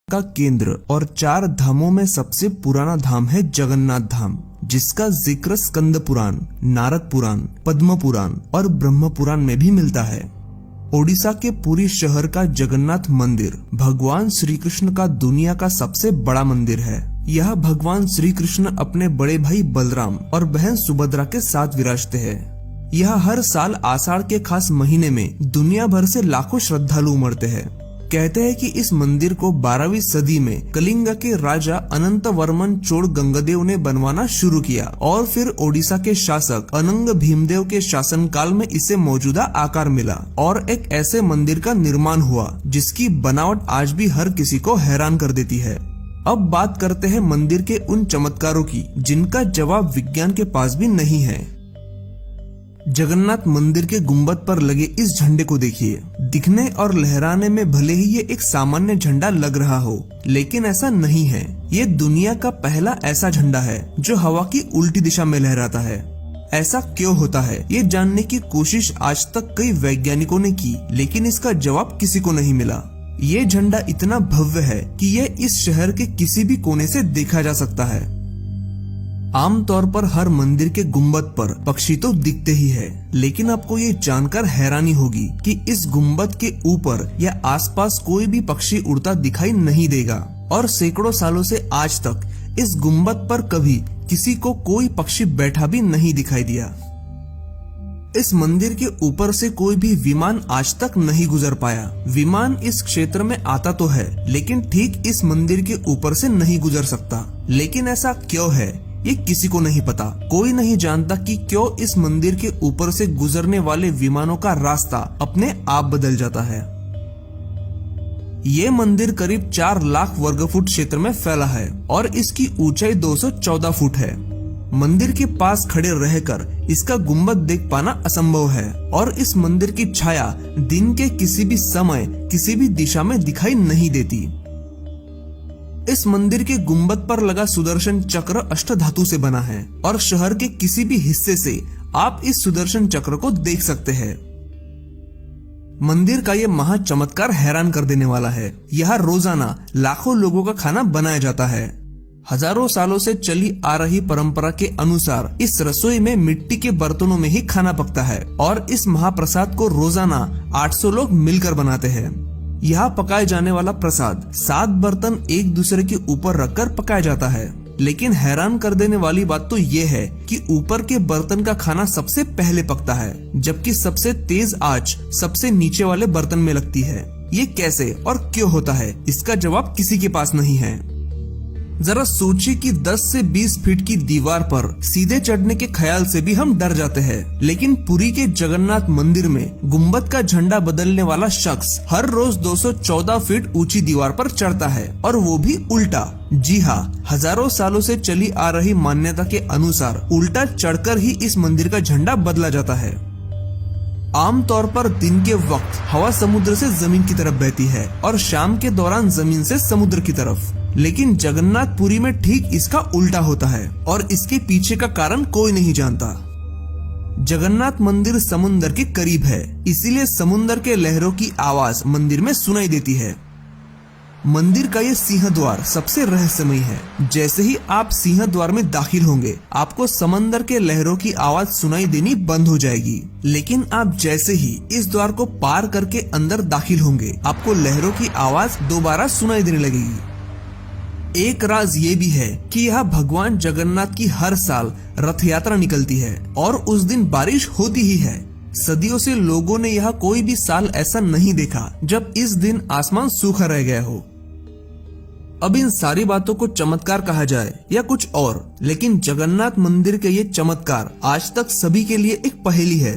का केंद्र और 4 धामों में सबसे पुराना धाम है जगन्नाथ धाम, जिसका जिक्र स्कंद पुराण, नारद पुराण, पद्म पुराण और ब्रह्म पुराण में भी मिलता है। ओडिशा के पुरी शहर का जगन्नाथ मंदिर भगवान श्री कृष्ण का दुनिया का सबसे बड़ा मंदिर है। यह भगवान श्री कृष्ण अपने बड़े भाई बलराम और बहन सुभद्रा के साथ विराजते हैं। यह हर साल आषाढ़ के खास महीने में दुनिया भर से लाखों श्रद्धालु उमड़ते हैं। कहते हैं कि इस मंदिर को 12वीं सदी में कलिंग के राजा अनंत वर्मन चोड़ गंगदेव ने बनवाना शुरू किया और फिर ओडिशा के शासक अनंग भीमदेव के शासनकाल में इसे मौजूदा आकार मिला और एक ऐसे मंदिर का निर्माण हुआ जिसकी बनावट आज भी हर किसी को हैरान कर देती है। अब बात करते हैं मंदिर के उन चमत्कारों की जिनका जवाब विज्ञान के पास भी नहीं है। जगन्नाथ मंदिर के गुंबद पर लगे इस झंडे को देखिए। दिखने और लहराने में भले ही ये एक सामान्य झंडा लग रहा हो, लेकिन ऐसा नहीं है। ये दुनिया का पहला ऐसा झंडा है जो हवा की उल्टी दिशा में लहराता है। ऐसा क्यों होता है, ये जानने की कोशिश आज तक कई वैज्ञानिकों ने की, लेकिन इसका जवाब किसी को नहीं मिला। ये झंडा इतना भव्य है कि ये इस शहर के किसी भी कोने से देखा जा सकता है। आमतौर पर हर मंदिर के गुंबद पर पक्षी तो दिखते ही है, लेकिन आपको ये जानकर हैरानी होगी कि इस गुंबद के ऊपर या आसपास कोई भी पक्षी उड़ता दिखाई नहीं देगा और सैकड़ों सालों से आज तक इस गुंबद पर कभी किसी को कोई पक्षी बैठा भी नहीं दिखाई दिया। इस मंदिर के ऊपर से कोई भी विमान आज तक नहीं गुजर पाया। विमान इस क्षेत्र में आता तो है, लेकिन ठीक इस मंदिर के ऊपर से नहीं गुजर सकता। लेकिन ऐसा क्यों है, ये किसी को नहीं पता। कोई नहीं जानता कि क्यों इस मंदिर के ऊपर से गुजरने वाले विमानों का रास्ता अपने आप बदल जाता है। ये मंदिर करीब 4 लाख वर्ग फुट क्षेत्र में फैला है और इसकी ऊंचाई 214 फुट है। मंदिर के पास खड़े रहकर इसका गुंबद देख पाना असंभव है और इस मंदिर की छाया दिन के किसी भी समय किसी भी दिशा में दिखाई नहीं देती। इस मंदिर के गुंबद पर लगा सुदर्शन चक्र अष्टधातु से बना है और शहर के किसी भी हिस्से से आप इस सुदर्शन चक्र को देख सकते हैं। मंदिर का ये महा चमत्कार हैरान कर देने वाला है। यहाँ रोजाना लाखों लोगों का खाना बनाया जाता है। हजारों सालों से चली आ रही परंपरा के अनुसार इस रसोई में मिट्टी के बर्तनों में ही खाना पकता है और इस महाप्रसाद को रोजाना 800 लोग मिलकर बनाते हैं। यहाँ पकाए जाने वाला प्रसाद 7 बर्तन एक दूसरे के ऊपर रखकर पकाया जाता है। लेकिन हैरान कर देने वाली बात तो ये है कि ऊपर के बर्तन का खाना सबसे पहले पकता है, जबकि सबसे तेज आंच सबसे नीचे वाले बर्तन में लगती है। ये कैसे और क्यों होता है, इसका जवाब किसी के पास नहीं है। जरा सोचिए कि 10 से 20 फीट की दीवार पर सीधे चढ़ने के ख्याल से भी हम डर जाते हैं, लेकिन पुरी के जगन्नाथ मंदिर में गुंबद का झंडा बदलने वाला शख्स हर रोज 214 फीट ऊंची दीवार पर चढ़ता है और वो भी उल्टा। जी हाँ, हजारों सालों से चली आ रही मान्यता के अनुसार उल्टा चढ़कर ही इस मंदिर का झंडा बदला जाता है। आमतौर पर दिन के वक्त हवा समुद्र से जमीन की तरफ बहती है और शाम के दौरान जमीन से समुद्र की तरफ, लेकिन जगन्नाथपुरी में ठीक इसका उल्टा होता है और इसके पीछे का कारण कोई नहीं जानता। जगन्नाथ मंदिर समुद्र के करीब है, इसीलिए समुद्र के लहरों की आवाज मंदिर में सुनाई देती है। मंदिर का ये सिंह द्वार सबसे रहस्यमय है। जैसे ही आप सिंह द्वार में दाखिल होंगे, आपको समंदर के लहरों की आवाज सुनाई देनी बंद हो जाएगी, लेकिन आप जैसे ही इस द्वार को पार करके अंदर दाखिल होंगे, आपको लहरों की आवाज दोबारा सुनाई देने लगेगी। एक राज ये भी है कि यहाँ भगवान जगन्नाथ की हर साल रथ यात्रा निकलती है और उस दिन बारिश होती ही है। सदियों से लोगों ने यहाँ कोई भी साल ऐसा नहीं देखा जब इस दिन आसमान सूखा रह गया हो। अब इन सारी बातों को चमत्कार कहा जाए या कुछ और, लेकिन जगन्नाथ मंदिर के ये चमत्कार आज तक सभी के लिए एक पहेली है।